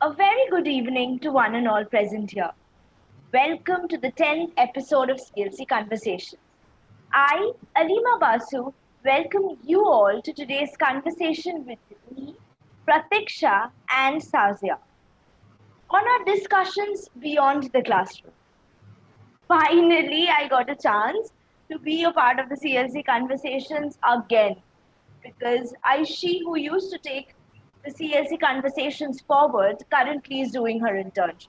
A very good evening to one and all present here. Welcome to the 10th episode of CLC Conversations. I, Alima Basu, welcome you all to today's conversation with me, Pratiksha, and Sazia on our discussions beyond the classroom. Finally, I got a chance to be a part of the CLC Conversations again because she who used to take the CLC Conversations forward currently is doing her internship.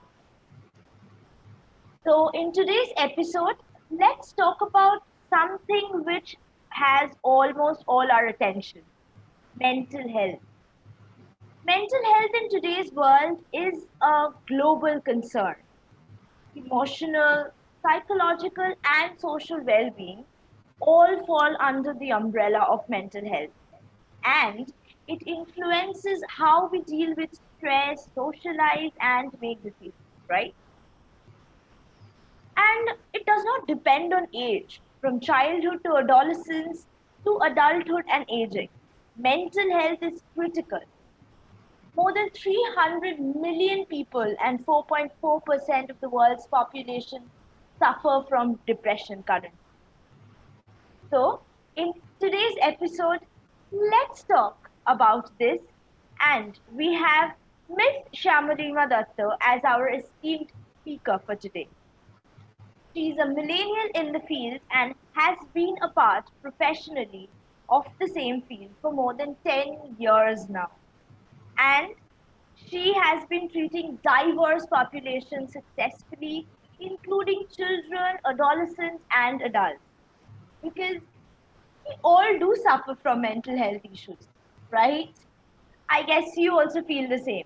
So, in today's episode, let's talk about something which has almost all our attention: mental health. Mental health in today's world is a global concern. Emotional, psychological, and social well being all fall under the umbrella of mental health. And it influences how we deal with stress, socialize, and make decisions, right? And it does not depend on age, from childhood to adolescence to adulthood and aging. Mental health is critical. More than 300 million people and 4.4% of the world's population suffer from depression currently. So, in today's episode, let's talk about this. And we have Miss Shamalima Datta as our esteemed speaker for today. She is a millennial in the field and has been a part professionally of the same field for more than 10 years now. And she has been treating diverse populations successfully, including children, adolescents, and adults. Because we all do suffer from mental health issues, right? I guess you also feel the same.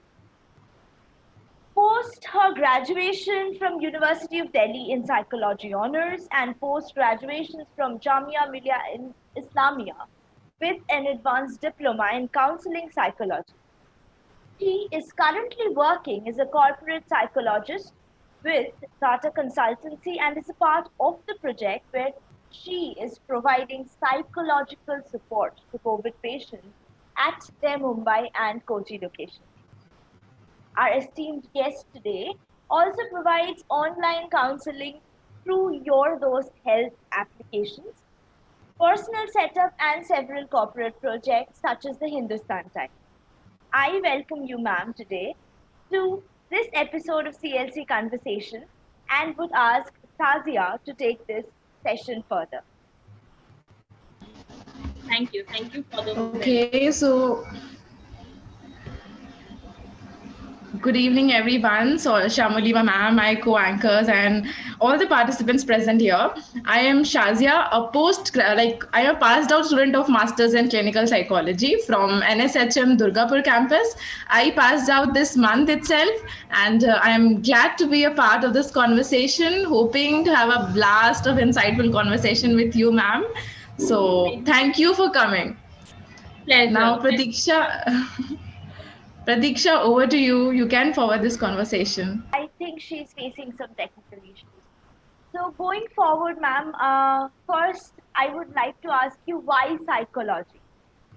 Post her graduation from University of Delhi in psychology honors and post graduations from Jamia Millia in Islamia with an advanced diploma in counseling psychology. She is currently working as a corporate psychologist with Tata Consultancy and is a part of the project where she is providing psychological support to COVID patients at their Mumbai and Kochi locations. Our esteemed guest today also provides online counseling through Your Dost Health applications, personal setup, and several corporate projects such as the Hindustan Times. I welcome you, ma'am, today to this episode of CLC Conversations and would ask Tazia to take this session further. Thank you. Thank you for the Okay, so good evening, everyone. So, Shamalima ma'am, my co-anchors, and all the participants present here. I am Shazia, I am a passed out student of Masters in Clinical Psychology from NSHM Durgapur campus. I passed out this month itself, and I am glad to be a part of this conversation. Hoping to have a blast of insightful conversation with you, ma'am. So, thank you for coming. pleasure. Now, Pratiksha, over to you. You can forward this conversation. I think she's facing some technical issues. So, going forward, ma'am, first I would like to ask you why psychology?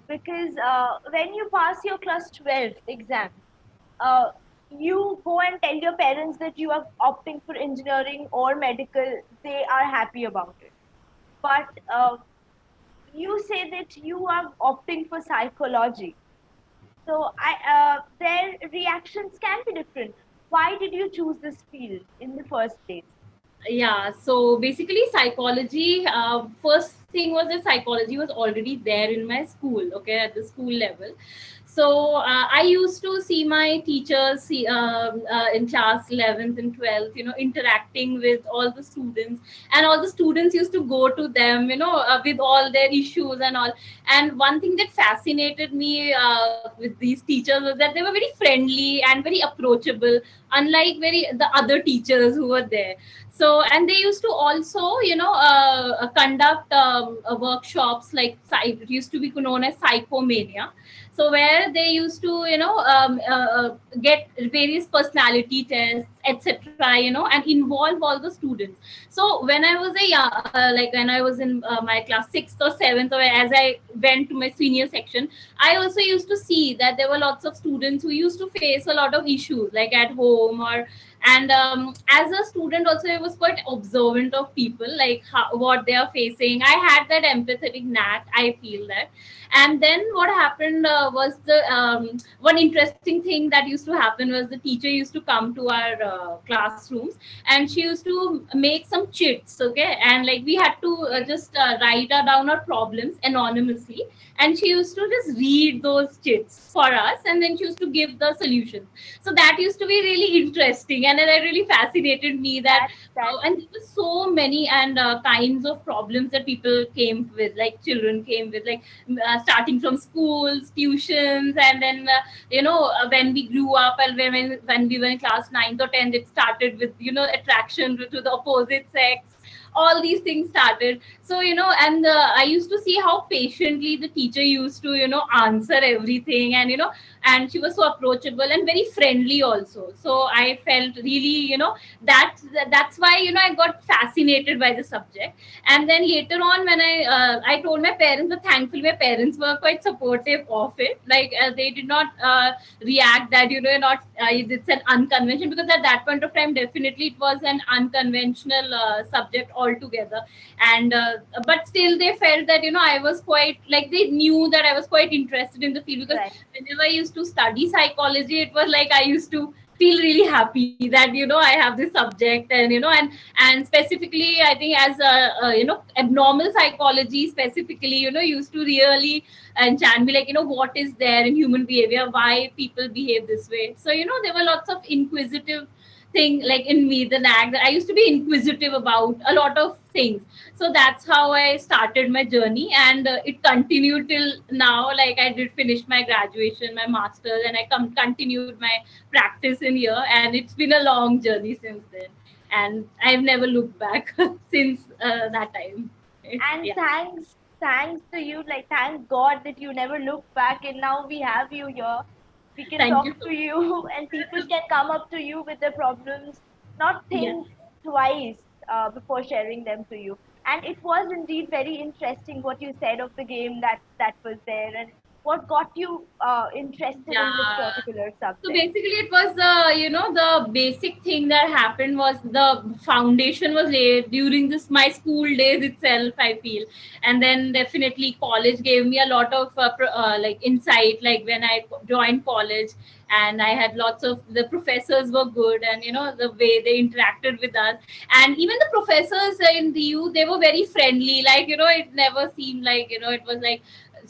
Because when you pass your class 12 exam, uh, you go and tell your parents that you are opting for engineering or medical, they are happy about it. But you say that you are opting for psychology. So their reactions can be different. Why did you choose this field in the first place? Yeah, so basically psychology, first thing was that psychology was already there in my school, okay, at the school level. So I used to see my teachers in class 11th and 12th, interacting with all the students, and all the students used to go to them, with all their issues and all. And one thing that fascinated me with these teachers was that they were very friendly and very approachable. unlike very the other teachers who were there. So, and they used to also, conduct workshops like it used to be known as psychomania. So where they used to, get various personality tests, etc., and involve all the students. So when I was like when I was in my class 6th or 7th, or as I went to my senior section, I also used to see that there were lots of students who used to face a lot of issues like at home, or and as a student also I was quite observant of people, like what they are facing. I had that empathetic knack, I feel that. And then what happened was the one interesting thing that used to happen was the teacher used to come to our classrooms, and she used to make some chits, okay, and like we had to just write down our problems anonymously, and she used to just read those chits for us, and then she used to give the solutions. So that used to be really interesting, and that really fascinated me, that and there were so many and kinds of problems that people came with, like children came with, like starting from schools, tuitions, and then when we grew up, and when we were in class 9th or 10th, it started with attraction to the opposite sex. All these things started. So and I used to see how patiently the teacher used to answer everything, and and she was so approachable and very friendly also. So I felt really that's why I got fascinated by the subject. And then later on, when I told my parents, but thankfully my parents were quite supportive of it. Like they did not react that not it's an unconventional, because at that point of time definitely it was an unconventional subject altogether. And but still they felt that I was quite, like, they knew that I was quite interested in the field, because whenever I used to study psychology, it was like I used to feel really happy that I have this subject. And and specifically I think as abnormal psychology specifically used to really enchant me, like what is there in human behavior, why people behave this way. So there were lots of inquisitive thing, like in me, the knack that I used to be inquisitive about a lot of things. So that's how I started my journey, and it continued till now. Like I did finish my graduation, my master's, and I continued my practice in here, and it's been a long journey since then, and I've never looked back since that time. And Yeah. thanks to you, like thank God that you never looked back, and now we have you here. We can Thank talk you. to you, and people can come up to you with their problems, not Yes. think twice before sharing them to you. And it was indeed very interesting what you said of the game that was there, and what got you interested in this Yeah. particular So subject. basically, it was the basic thing that happened was the foundation was laid during this my school days itself, I feel. And then definitely college gave me a lot of like insight, like when I joined college, and I had lots of, the professors were good, and the way they interacted with us. And even the professors in the U, they were very friendly, like it never seemed like it was like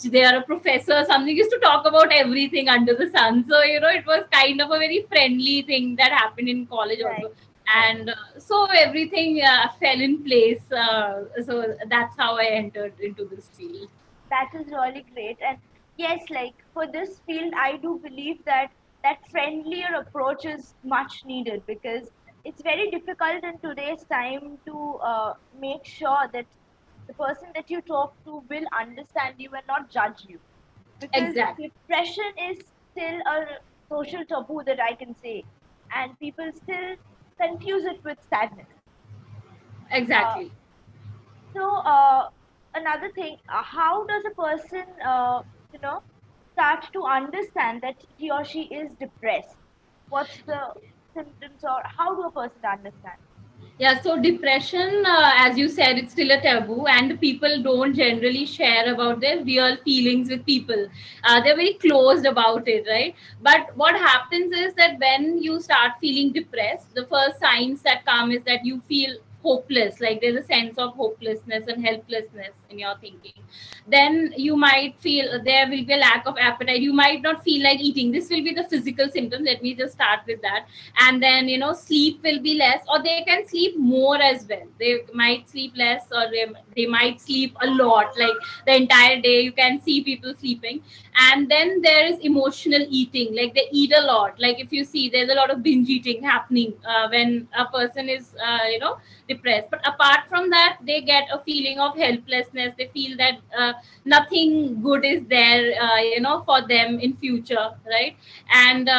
they are a professor or something, used to talk about everything under the sun. So it was kind of a very friendly thing that happened in college Right, also. right. And so everything fell in place, so that's how I entered into this field. That is really great. And yes, like for this field, I do believe that that friendlier approach is much needed, because it's very difficult in today's time to make sure that the person that you talk to will understand you and not judge you. Because Exactly. depression is still a social taboo, that I can say, and people still confuse it with sadness. Uh, Exactly. So another thing, how does a person, you know, start to understand that he or she is depressed? What's the symptoms, or how do a person understand? Yeah, so depression, as you said, it's still a taboo, and people don't generally share about their real feelings with people. They're very closed about it, right? But what happens is that when you start feeling depressed, the first signs that come is that you feel hopeless, like there's a sense of hopelessness and helplessness in your thinking, then you might feel there will be a lack of appetite. You might not feel like eating. This will be the physical symptoms. Let me just start with that. And then, sleep will be less, or they can sleep more as well. They might sleep less, or they might sleep a lot, like the entire day. You can see people sleeping. And then there is emotional eating, like they eat a lot. Like if you see, there's a lot of binge eating happening when a person is, depressed. But apart from that, they get a feeling of helplessness. They feel that nothing good is there, for them in future, right? And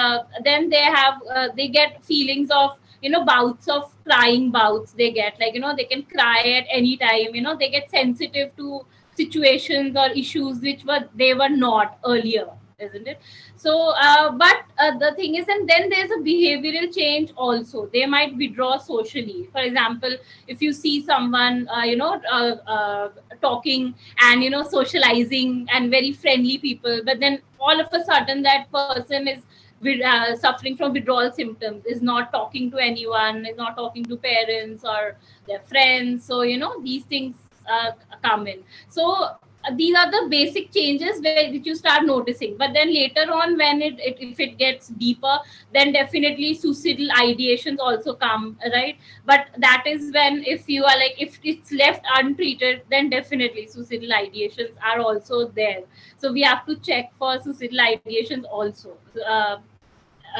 then they get feelings of, bouts of crying bouts. They get, like, they can cry at any time. They get sensitive to situations or issues which they were not earlier, isn't it? So but the thing is, and then there's a behavioral change also. They might withdraw socially. For example, if you see someone talking and socializing and very friendly people, but then all of a sudden that person is suffering from withdrawal symptoms, is not talking to anyone, is not talking to parents or their friends. So these things come in. So these are the basic changes which you start noticing. But then later on, when if it gets deeper, then definitely suicidal ideations also come, right? But that is when, if you are like, if it's left untreated, then definitely suicidal ideations are also there. So we have to check for suicidal ideations also.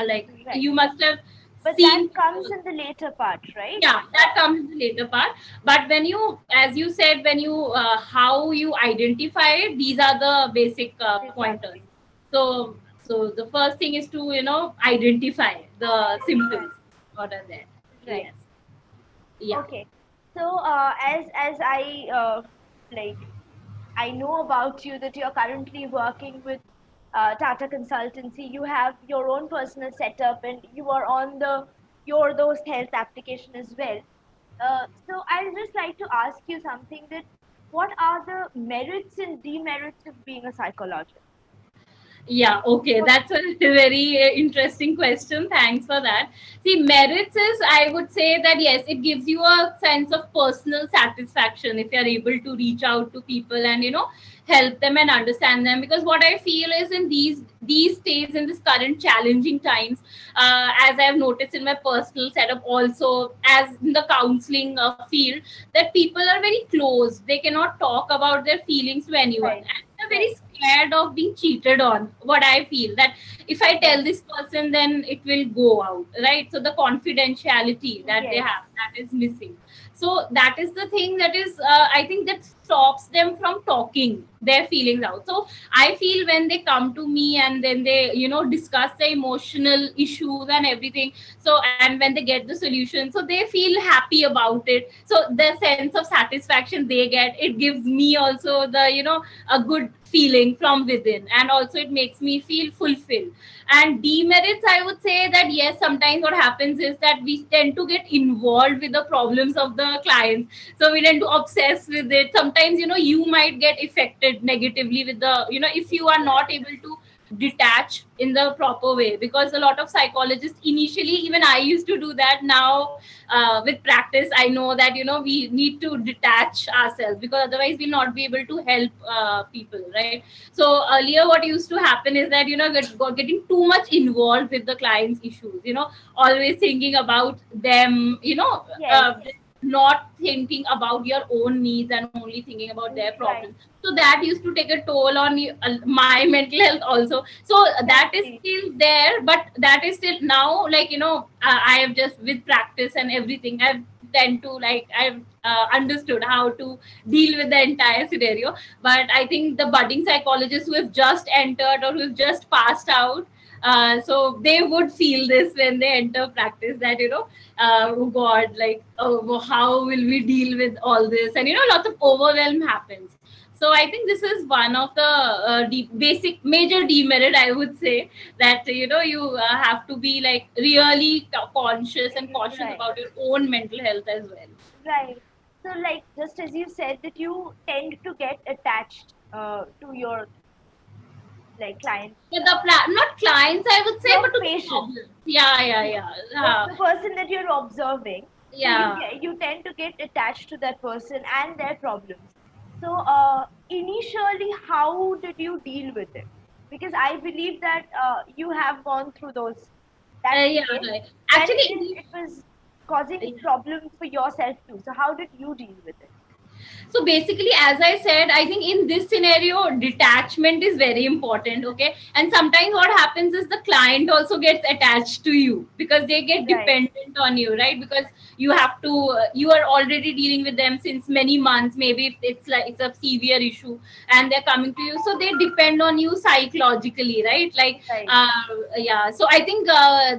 Like Right. you must have But seen. that comes in the later part, right? Yeah, that comes in the later part. But when you, as you said, when you how you identify it, these are the basic pointers. So the first thing is to identify the symptoms what are there. Right. Yes. Yeah. Okay. So as I like, I know about you that you're currently working with Tata Consultancy. You have your own personal setup, and you are on the Your Those Health application as well. So I'd just like to ask you something: that what are the merits and demerits of being a psychologist? Yeah, okay. That's a very interesting question. Thanks for that. See, merits is, I would say that yes, it gives you a sense of personal satisfaction if you're able to reach out to people and, help them and understand them. Because what I feel is, in these days, in this current challenging times, as I've noticed in my personal setup also, as in the counseling field, that people are very closed. They cannot talk about their feelings to anyone. Right. And they're very scared of being cheated on. What I feel, that if I tell this person, then it will go out, right? So the confidentiality that they Yes. have, that is missing. So that is the thing that is, I think, that stops them from talking their feelings out. So I feel when they come to me and then they, discuss the emotional issues and everything. So, and when they get the solution, so they feel happy about it. So the sense of satisfaction they get, it gives me also the, a good feeling from within, and also it makes me feel fulfilled. And demerits, I would say that yes, sometimes what happens is that we tend to get involved with the problems of the clients. So we tend to obsess with it. Sometimes, you might get affected negatively with the, if you are not able to detach in the proper way. Because a lot of psychologists initially, even I used to do that. Now with practice, I know that we need to detach ourselves, because otherwise we'll not be able to help people, right? So earlier what used to happen is that getting too much involved with the client's issues, always thinking about them, Yes. not thinking about your own needs and only thinking about their Right. problems. So that used to take a toll on my mental health also. So that is still there, but that is still now, like, I have just, with practice and everything, I've tend to, like, I've understood how to deal with the entire scenario. But I think the budding psychologists who have just entered or who've just passed out, so they would feel this when they enter practice, that oh god, like, oh, how will we deal with all this, and lots of overwhelm happens. So I think this is one of the basic major demerit, I would say, that you have to be, like, really conscious and cautious Right. about your own mental health as well. Right. So, like, just as you said, that you tend to get attached to your, like, clients, Yeah, not clients, I would say, Your but to the patient. problems. Yeah. the person that you're observing. So Yeah. you tend to get attached to that person and their problems. So initially, how did you deal with it? Because I believe that you have gone through that Yeah, phase right. when Actually, it was causing problems for yourself too. So how did you deal with it? so basically, as I said, I think in this scenario, detachment is very important. Okay. And sometimes what happens is the client also gets attached to you because they get Right, dependent on you, right? Because you have to, you are already dealing with them since many months. Maybe if it's like it's a severe issue and they're coming to you. So they depend on you psychologically, right? Like, right. yeah. So I think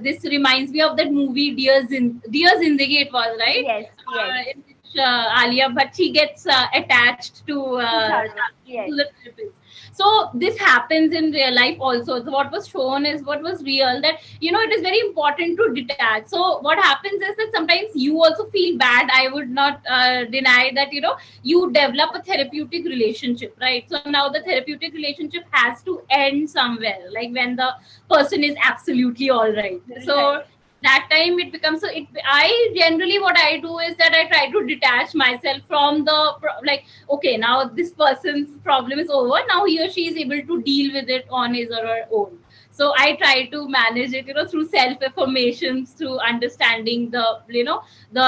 this reminds me of that movie, Dear Zindagi, it was, right? Yes, yes. In which Alia Bhatt gets attached To Charles. to Yes, the therapist. So this happens in real life also. So what was shown is what was real. That it is very important to detach. So what happens is that sometimes you also feel bad. I would not deny that you develop a therapeutic relationship, right? So now the therapeutic relationship has to end somewhere, like when the person is absolutely all right. right. So that time it becomes so it I generally, what I do is that I try to detach myself from like, okay, now this person's problem is over, now he or she is able to deal with it on his or her own. So I try to manage it through self affirmations, through understanding the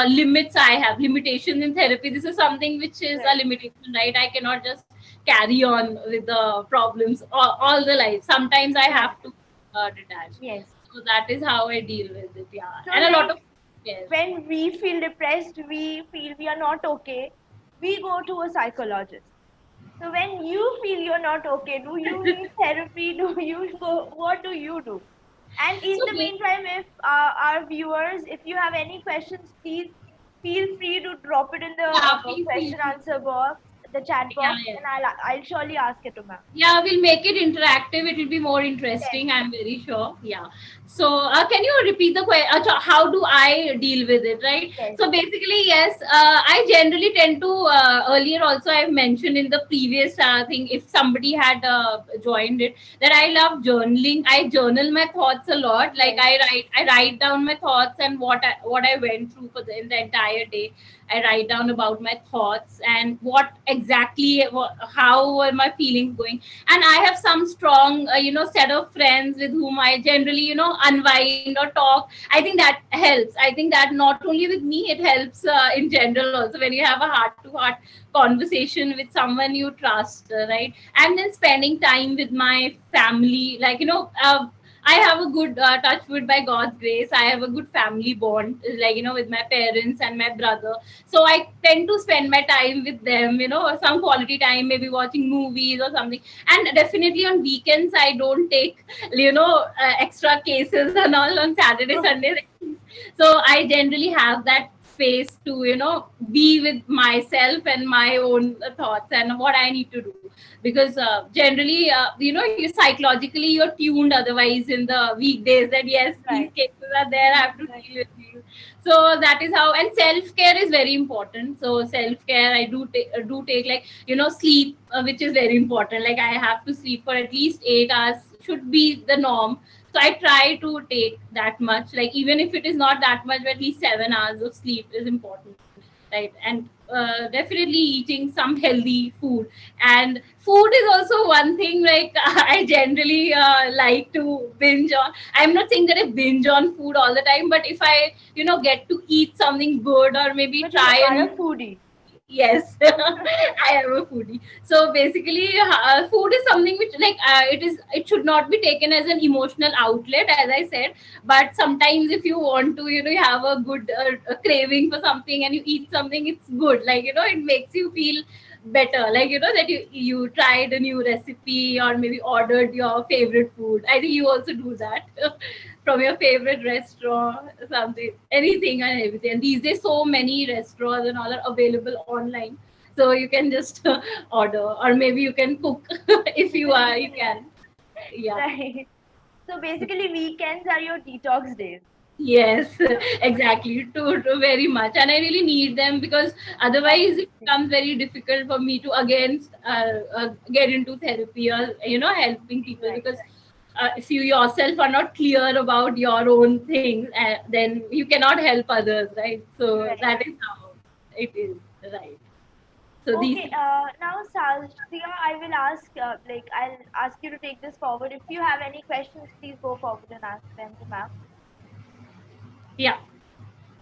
limits. I have limitations in therapy. This is something which is a Right. limitation, right? I cannot just carry on with the problems all the life. Sometimes I Right. have to detach. Yes. So that is how I deal with it. Yeah, So and a lot like of, yes. when we feel depressed, we feel we are not okay, we go to a psychologist. So when you feel you're not okay, do you need therapy? Do you go? What do you do? And in So the meantime, if our viewers, if you have any questions, please feel free to drop it in the yeah, please feel question free. answer box, the chat Yeah, box, yeah. and I'll surely ask it to ma'am. Yeah, we'll make it interactive. It will be more Yes, interesting, I'm very sure. Yeah. So can you repeat the question? How do I deal with it, right? yes, So basically, yes, I generally tend to, earlier also I've mentioned in the previous thing, if somebody had joined it, that I love journaling. I journal my thoughts a lot. Like yes. I write down my thoughts and what I went through in the entire day. I write down about my thoughts and what exactly, how were my feelings going. And I have some strong, set of friends with whom I generally, unwind or talk. I think that helps. I think that not only with me, it helps in general also, when you have a heart to heart conversation with someone you trust, right? And then spending time with my family, like, I have a good touch wood, by God's grace. I have a good family bond, like, with my parents and my brother. So I tend to spend my time with them, some quality time, maybe watching movies or something. And definitely on weekends, I don't take, extra cases and all on Saturday, Sunday. So I generally have that space to, be with myself and my own thoughts and what I need to do. Because generally, you psychologically, you're tuned otherwise in the weekdays, that yes, these Right. cases are there, I have to Right. deal with these. So that is how. And self care is very important. So self care, I do take, like, sleep, which is very important. Like, I have to sleep for at least 8 hours, should be the norm. So I try to take that much. Like, even if it is not that much, but at least 7 hours of sleep is important, right? And definitely eating some healthy food. And food is also one thing, like, I generally like to binge on. I'm not saying that I binge on food all the time, but if I get to eat something good, or maybe But you try a are a new. foodie. Yes, I am a foodie. So basically, food is something which, like, it should not be taken as an emotional outlet, as I said. But sometimes, if you want to, you have a good a craving for something, and you eat something, it's good. Like, it makes you feel better. Like, that you tried a new recipe, or maybe ordered your favorite food. I think you also do that. From your favorite restaurant, something, anything and everything. And these days, so many restaurants and all are available online, so you can just order, or maybe you can cook if you Yeah. can. Yeah. Right. So basically, weekends are your detox days. Yes, exactly. To very much, and I really need them, because otherwise it Obviously. becomes very difficult for me to again get into therapy, or helping people. Right. Because if you yourself are not clear about your own things, then you cannot help others, right? So Right. that is how it is, right? So these Okay, now Saskia, I will ask, I'll ask you to take this forward. If you have any questions, please go forward and ask them to ma'am. yeah,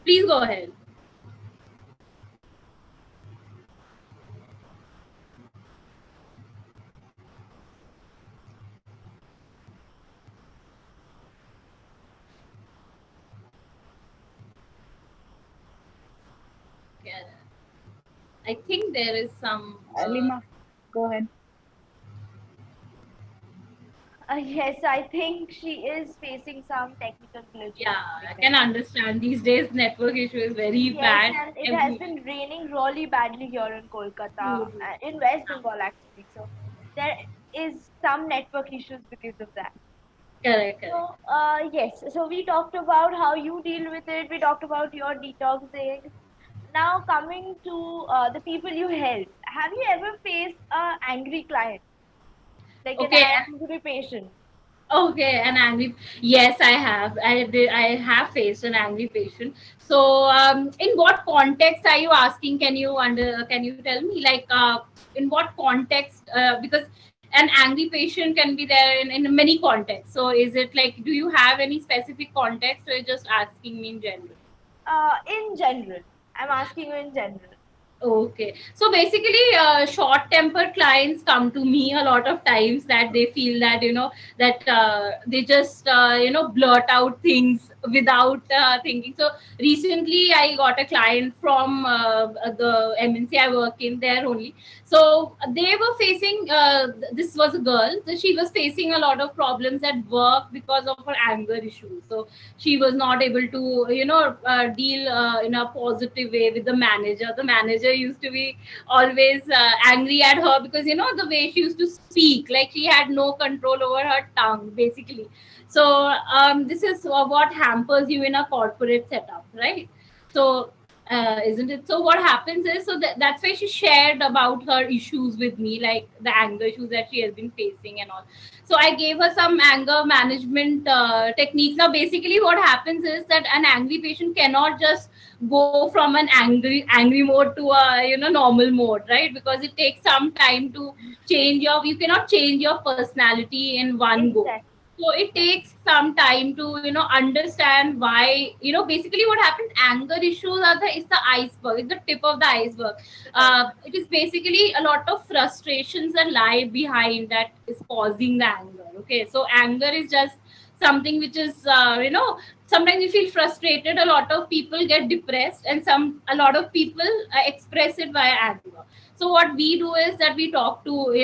please go ahead. Yeah. I think there is some Lima, go ahead. Yes, I think she is facing some technical glitches. yeah, I can understand these days network issue is very Yes, bad. and it has Every been raining really badly here in Kolkata, True. in West Bengal actually. So there is some network issues because of that. Correct, correct. So, yes, so we talked about how you deal with it, we talked about your detoxing. Now, coming to the people you help, have you ever faced an angry client, like an Okay. angry patient? Okay, an angry. Yes, I have. I have faced an angry patient. So, in what context are you asking? Can you Can you tell me, like, in what context? Because an angry patient can be there in many contexts. So, is it like, do you have any specific context, or you're just asking me in general? In general, I'm asking you in general. Okay. So basically, short tempered clients come to me a lot of times that they feel that, that they just, blurt out things without thinking. So recently, I got a client from the MNC I work in there only. So they were facing, this was a girl, so she was facing a lot of problems at work because of her anger issues. So she was not able to deal in a positive way with the manager. The manager used to be always angry at her because the way she used to speak, like she had no control over her tongue basically. So this is what hampers you in a corporate setup, right? So isn't it? So what happens is, so that's why she shared about her issues with me, like the anger issues that she has been facing and all. So I gave her some anger management techniques. Now basically what happens is that an angry patient cannot just go from an angry mode to a normal mode, right? Because it takes some time to you cannot change your personality in one go. Exactly. So it takes some time to understand why, basically what happens, anger issues are the is the iceberg, it's the tip of the iceberg. It is basically a lot of frustrations that lie behind that is causing the anger. Okay, so anger is just something which is sometimes you feel frustrated, a lot of people get depressed, and a lot of people express it via anger. So what we do is that we talk to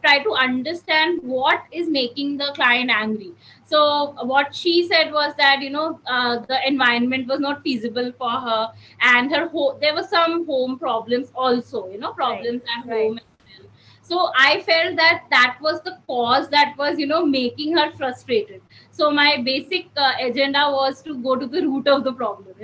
try to understand what is making the client angry. So what she said was that the environment was not feasible for her, and there were some home problems also, problems at Right. home as well. So I felt that that was the cause that was making her frustrated. So my basic agenda was to go to the root of the problem.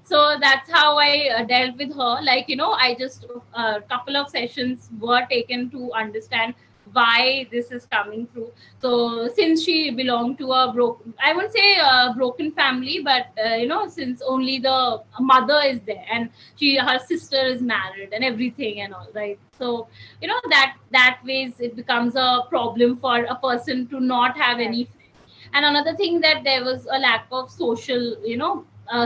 So that's how I dealt with her. Like I just a couple of sessions were taken to understand why this is coming through. So since she belonged to a broken, I won't say a broken family, but since only the mother is there, and her sister is married and everything and all, right? So that ways it becomes a problem for a person to not have Right. any. And another thing, that there was a lack of social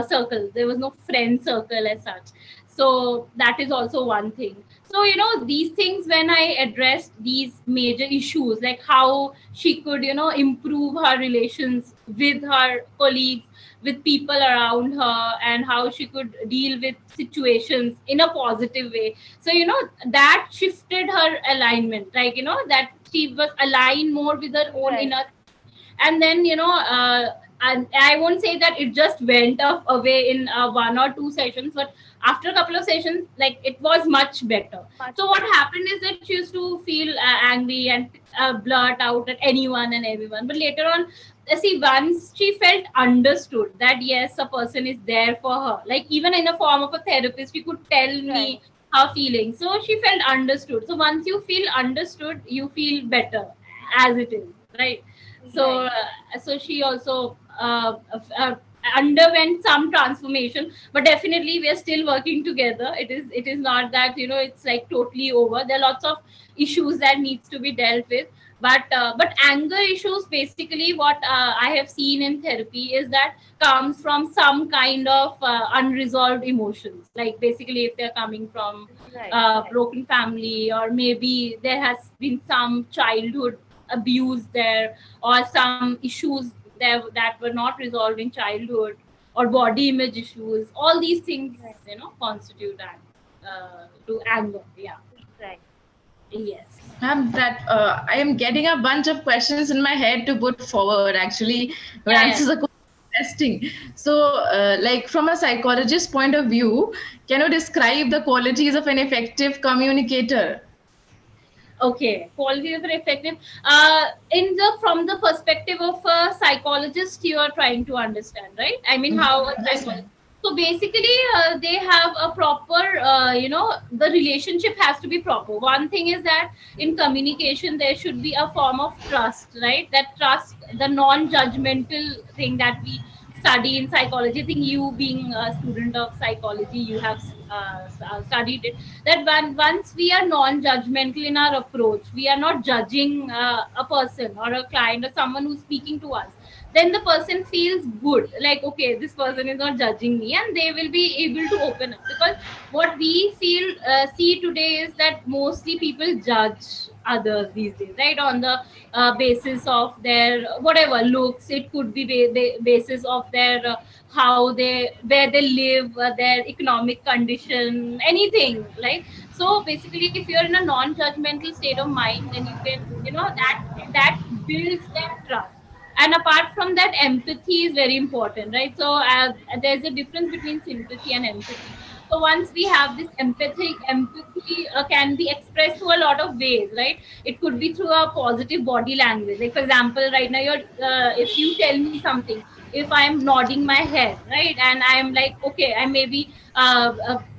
circle. There was no friend circle as such. So that is also one thing. So these things, when I addressed these major issues, like how she could improve her relations with her colleagues, with people around her, and how she could deal with situations in a positive way. So that shifted her alignment, like that she was aligned more with her own Right. inner. And then and I won't say that it just went off away in one or two sessions, but after a couple of sessions, like, it was much better. Much So what happened is that she used to feel angry and blurt out at anyone and everyone, but later on, see, once she felt understood, that yes, a person is there for her, like even in the form of a therapist, she could tell me Right. her feelings. So she felt understood. So once you feel understood, you feel better as it is, right? So so she also underwent some transformation, but definitely we are still working together. It is not that, it's like totally over. There are lots of issues that needs to be dealt with, but anger issues, basically what I have seen in therapy is that comes from some kind of unresolved emotions, like basically if they're coming from Right, right, broken family, or maybe there has been some childhood abuse there, or some issues there that were not resolved in childhood, or body image issues. All these things, right, constitute to anger. Yeah. right. Yes. Ma'am, that I am getting a bunch of questions in my head to put forward. Actually, your Yeah, yeah. answers are quite interesting. So, like from a psychologist point of view, can you describe the qualities of an effective communicator? Okay, quality of effective. In the From the perspective of a psychologist, you are trying to understand, right? I mean, how a Yes, psychologist. ma'am. So basically, they have a proper, the relationship has to be proper. One thing is that in communication, there should be a form of trust, right? That trust, the non-judgmental thing that we study in psychology. I think you, being a student of psychology, you have studied it. That once we are non-judgmental in our approach, we are not judging a person or a client or someone who's speaking to us, then the person feels good, like, okay, this person is not judging me, and they will be able to open up. Because what we see today is that mostly people judge others these days, right, on the basis of their whatever looks. It could be basis of their how they where they live, their economic condition, anything, like. So basically, if you're in a non-judgmental state of mind, then you can, that builds that trust. And apart from that, empathy is very important, right? So there's a difference between sympathy and empathy. So once we have this empathy can be expressed through a lot of ways, right? It could be through a positive body language, like for example, right now, if you tell me something, if I'm nodding my head, right, and I'm like, okay, I may be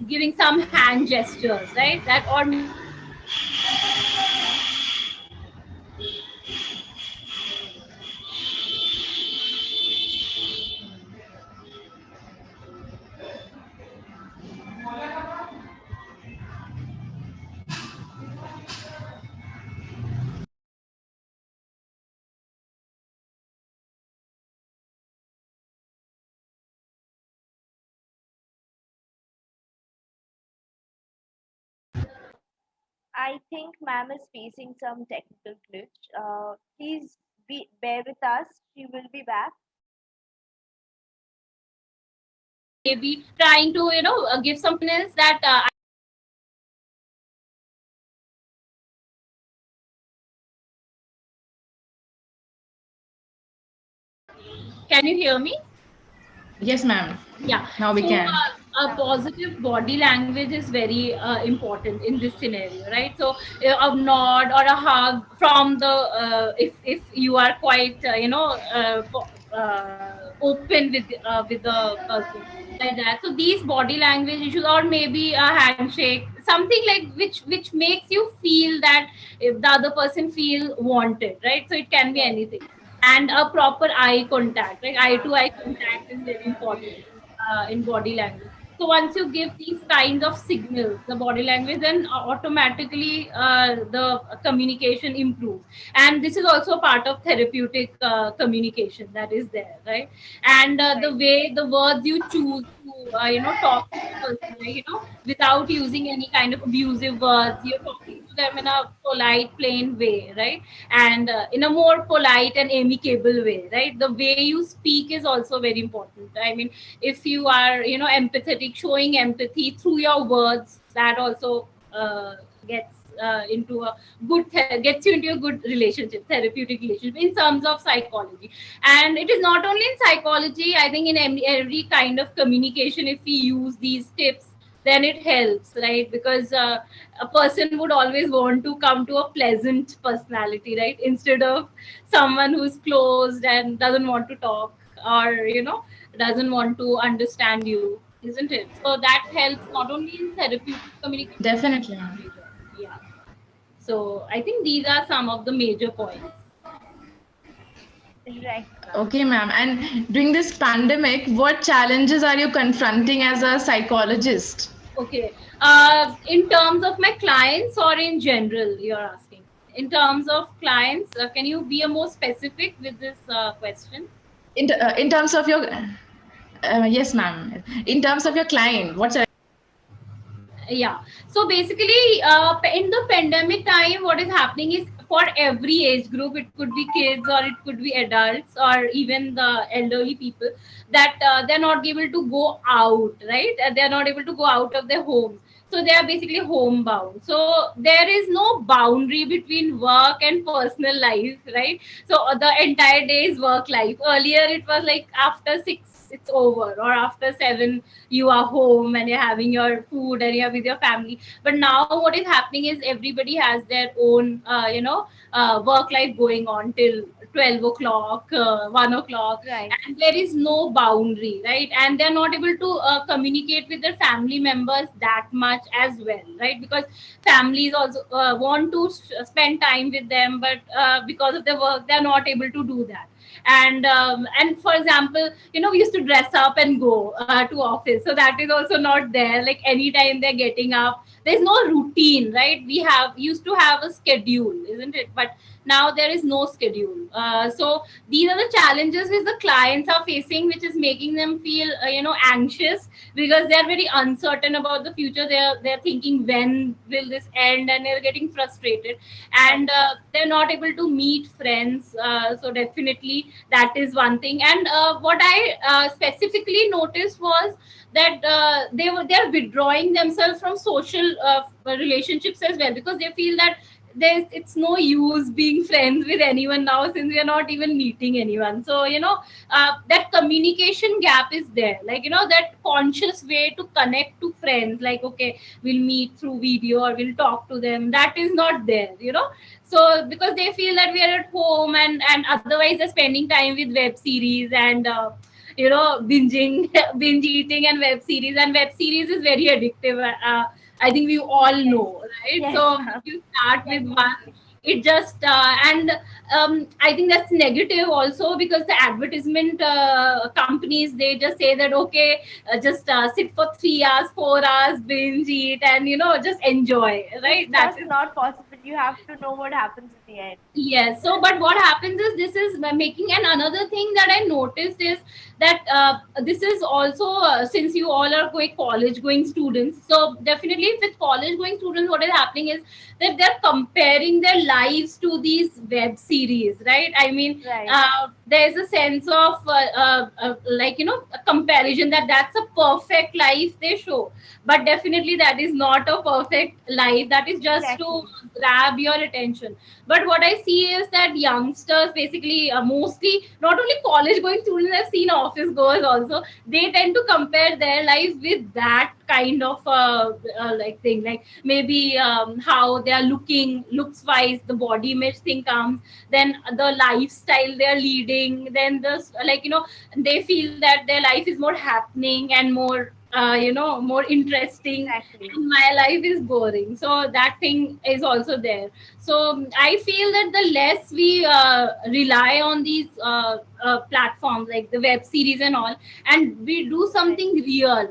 giving some hand gestures, right, that, or I think ma'am is facing some technical glitch. Please bear with us. She will be back. maybe trying to, give some else that can you hear me? Yes, ma'am. Yeah. Now we So can. a positive body language is very important in this scenario, right? So a nod or a hug from the, if you are quite, open with the person, like that. So these body language issues, or maybe a handshake, something like which makes you feel that if the other person feel wanted, right? So it can be Right. anything. And a proper eye contact, like eye to eye contact is very important in body language. So once you give these kinds of signals, the body language, then automatically the communication improves. And this is also part of therapeutic communication that is there, right? And the Right. way the words you choose to, talk to the person, like, without using any kind of abusive words, you're talking to them in a polite, plain way, right? And in a more polite and amicable way, right? The way you speak is also very important. I mean, if you are, empathetic, showing empathy through your words, that also gets into a gets you into a good relationship, therapeutic relationship, in terms of psychology. And it is not only in psychology, I think in every kind of communication, if we use these tips, then it helps, right? Because a person would always want to come to a pleasant personality, right, instead of someone who's closed and doesn't want to talk, or doesn't want to understand you, isn't it? So that helps not only in therapeutic communication, but Definitely, in ma'am. every way. Yeah. So I think these are some of the major points. Right. Okay, ma'am. And during this pandemic, what challenges are you confronting as a psychologist? Okay. In terms of my clients or in general, you're asking? In terms of clients, can you be a more specific with this question? In terms of your, yes, ma'am. In terms of your client, what Yeah. So basically, in the pandemic time, what is happening is for every age group, it could be kids or it could be adults or even the elderly people, that they're not able to go out, right? They're not able to go out of their homes. So they are basically homebound. So there is no boundary between work and personal life, right? So the entire day is work life. Earlier, it was like after 6, it's over, or after 7, you are home and you're having your food and you're with your family. But now what is happening is everybody has their own work life going on till 12 o'clock, 1 o'clock, Right. and there is no boundary, right? And they're not able to communicate with their family members that much as well, right? Because families also want to spend time with them, but because of their work they're not able to do that. And for example, we used to dress up and go to office, so that is also not there. Like anytime they're getting up, there's no routine, right? We have used to have a schedule, isn't it? But now there is no schedule. So these are the challenges which the clients are facing, which is making them feel anxious, because they're very uncertain about the future. They're thinking, when will this end? And they're getting frustrated, and they're not able to meet friends. So definitely that is one thing. And what I specifically noticed was that they're withdrawing themselves from social relationships as well, because they feel that it's no use being friends with anyone now, since we are not even meeting anyone. So that communication gap is there, like that conscious way to connect to friends, like okay, we'll meet through video or we'll talk to them, that is not there. So because they feel that we are at home, and otherwise they're spending time with web series and binging binge eating and web series. And web series is very addictive. I think we all Yes. know, right? Yes, So ma'am. you start with one, Definitely. it just and I think that's negative also, because the advertisement companies, they just say that okay, just sit for 3 hours, 4 hours, binge eat, and just enjoy, It's right? That just is. not possible. You have to know what happens at the end. Yes. So, but what happens is this is making, and another thing that I noticed is that this is also since you all are going college going students. So definitely with college going students, what is happening is that they're comparing their lives to these web series, right? I mean, Right. there's a sense of like a comparison, that that's a perfect life they show, but definitely that is not a perfect life. That is just to Exactly. grab your attention. But what I see is that youngsters, basically mostly not only college going students, I've seen office goers also, they tend to compare their life with that kind of like thing, like maybe how they are looking, looks wise, the body image thing comes, then the lifestyle they are leading, then the like they feel that their life is more happening and more more interesting, Exactly. and my life is boring. So that thing is also there. So I feel that the less we rely on these platforms like the web series and all, and we do Right. something real,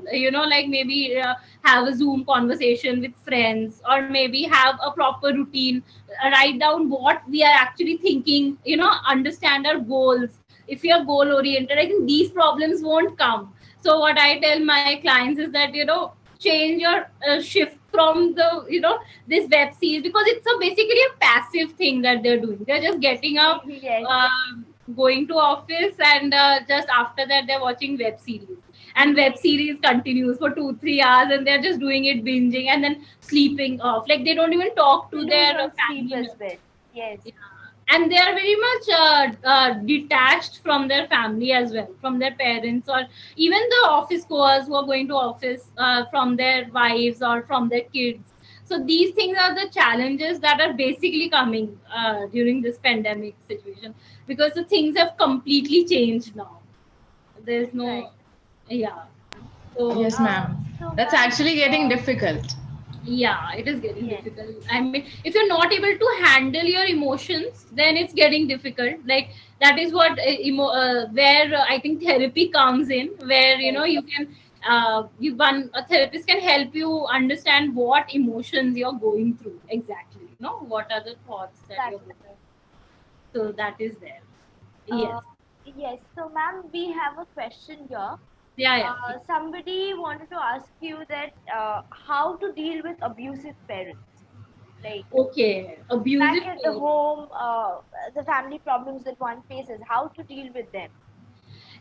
like maybe have a Zoom conversation with friends, or maybe have a proper routine, write down what we are actually thinking, understand our goals. If you are goal oriented, I think these problems won't come. So what I tell my clients is that change your shift from the this web series, because it's a basically a passive thing that they're doing. They're just getting up, Yes. going to office, and just after that they're watching web series, and web series continues for 2 3 hours, and they're just doing it, binging, and then sleeping off. Like they don't even talk They to lose their on sleep family as members. well. Yes. Yeah. And they are very much detached from their family as well, from their parents, or even the office goers who are going to office, from their wives or from their kids. So these things are the challenges that are basically coming during this pandemic situation, because the things have completely changed now. There's Right. no, yeah. So Yes, ma'am. So, That's ma'am, actually getting difficult. Yeah, it is getting Yes. difficult. I mean, if you're not able to handle your emotions, then it's getting difficult. Like that is what where I think therapy comes in, where Right. you can you one a therapist can help you understand what emotions you're going through exactly. What are the thoughts that you're That's going right. through. So that is there. Uh, Yes. yes. So, ma'am, we have a question here. Yeah, yeah. Somebody wanted to ask you that how to deal with abusive parents, like Okay. back Abusive at the parents. home, the family problems that one faces, how to deal with them.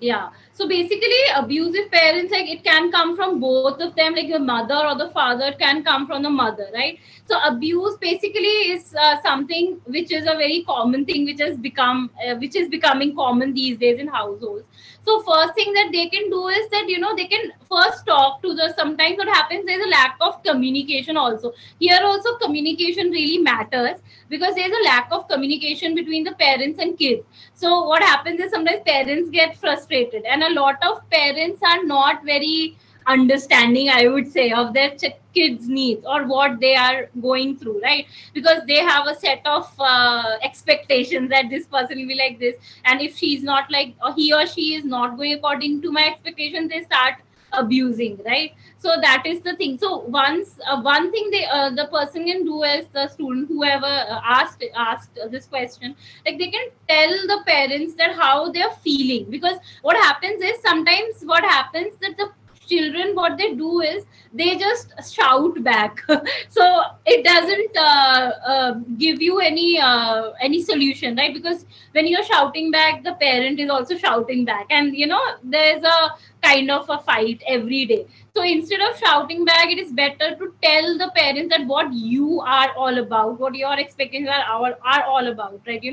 Yeah, so basically abusive parents, like it can come from both of them, like the mother or the father can come from the mother, right? So abuse basically is something which is a very common thing, which is becoming common these days in households. So first thing that they can do is that they can first talk to the, sometimes what happens, there's a lack of communication also. Here also communication really matters, because there's a lack of communication between the parents and kids. So what happens is sometimes parents get frustrated, and a lot of parents are not very understanding, I would say, of their kids needs or what they are going through, right? Because they have a set of expectations that this person will be like this, and if she's not like, or he or she is not going according to my expectations, they start abusing, right? So that is the thing. So once one thing the person can do, is the student, whoever asked this question, like they can tell the parents that how they're feeling. Because what happens is, sometimes what happens that the children, what they do is they just shout back. So it doesn't give you any solution, right? Because when you're shouting back, the parent is also shouting back, and there's a kind of a fight every day. So instead of shouting back, it is better to tell the parents that what you are all about, what your expectations are all about, right?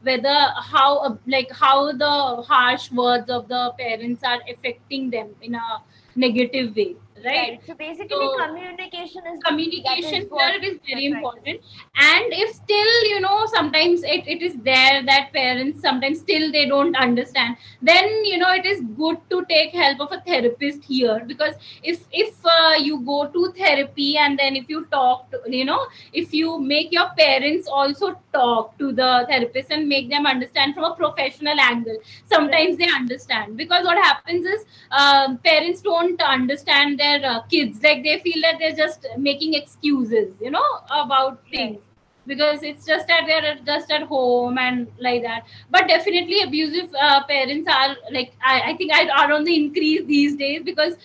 Whether how the harsh words of the parents are affecting them in a negative way, right? Right. So basically, So communication is the key. That communication is here, what it is you're very trying to important. say. And if still sometimes it is there that parents sometimes still they don't understand, then it is good to take help of a therapist here. Because if you go to therapy, and then if you talk to, if you make your parents also talk to the therapist and make them understand from a professional angle, sometimes Right. they understand. Because what happens is, parents don't understand their kids, like they feel that they're just making excuses about Right. things, because it's just that they're just at home and like that. But definitely abusive parents are, like, I think are on the increase these days. Because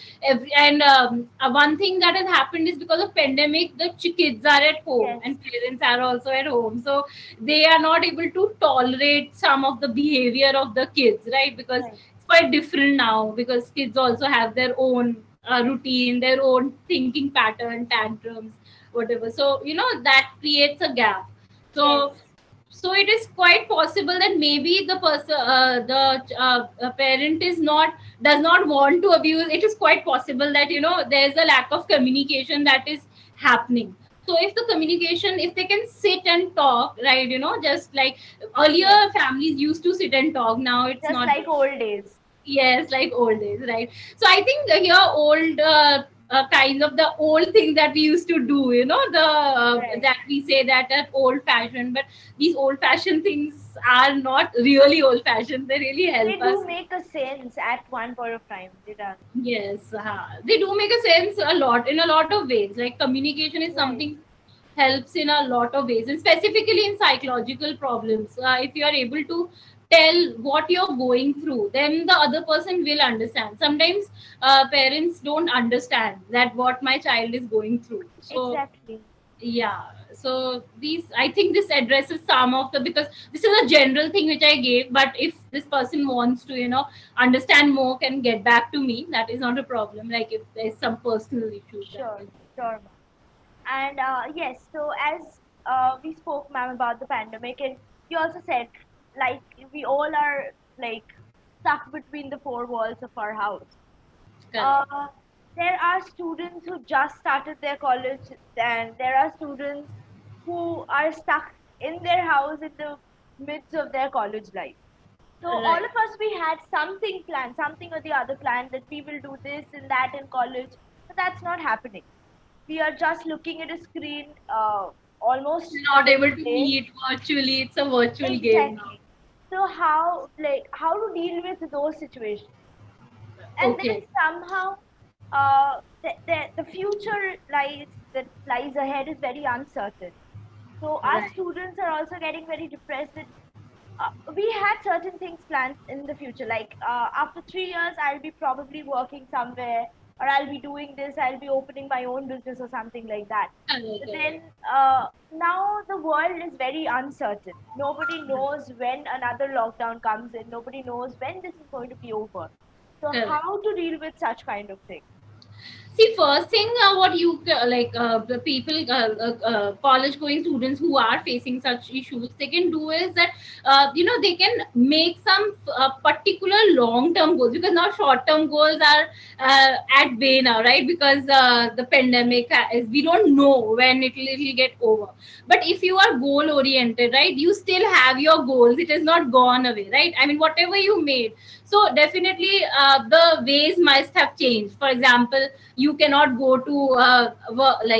one thing that has happened is, because of pandemic, the kids are at home Yes. and parents are also at home, so they are not able to tolerate some of the behavior of the kids, right? Because Right. it's quite different now, because kids also have their own routine, their own thinking pattern, tantrums, whatever. So that creates a gap. Yes. So it is quite possible that maybe the person, parent is not does not want to abuse. It is quite possible that there's a lack of communication that is happening. So if the communication, if they can sit and talk, right, just like earlier Yes. families used to sit and talk, now it's Just not. like old days. Yes, like old days, right? So I think here old kinds of the old things that we used to do, the Right. that we say that are old fashioned, but these old fashioned things are not really old fashioned. They really They help us. do make a sense at one point of time. They do. Yes, they do make a sense a lot in a lot of ways. Like communication is Right. something helps in a lot of ways, and specifically in psychological problems. If you are able to tell what you're going through, then the other person will understand. Sometimes parents don't understand that what my child is going through. So Exactly. yeah, so these, I think this addresses some of the, because this is a general thing which I gave, but if this person wants to understand more, can get back to me. That is not a problem, like if there's some personal issues that Sure. is. Sure, ma'am. And yes, so as we spoke, ma'am, about the pandemic, and you also said, like, we all are like stuck between the four walls of our house. Correct. Uh, there are students who just started their college, and there are students who are stuck in their house in the midst of their college life. So all Right. of us, we had something planned, something or the other planned, that we will do this and that in college, but that's not happening. we are just looking at a screen almost Not able to day. meet virtually. It's a virtual game now. Exactly. So how to deal with those situations? And then Okay. somehow the future lies ahead is very uncertain. So our Right. students are also getting very depressed that we had certain things planned in the future. Like after 3 years, I'll be probably working somewhere, or I'll be doing this. I'll be opening my own business or something like that. Correct, But correct. then now the world is very uncertain. Nobody knows when another lockdown comes in. Nobody knows when this is going to be over. So Correct. how to deal with such kind of things? See, first thing, what you the people, college going students who are facing such issues, they can do is that, they can make some particular long term goals, because now short term goals are at bay now, right? Because the pandemic is, we don't know when it'll get over. But if you are goal oriented, right, you still have your goals. It has not gone away, right? I mean, whatever you made. So definitely, the ways must have changed. For example, you cannot go to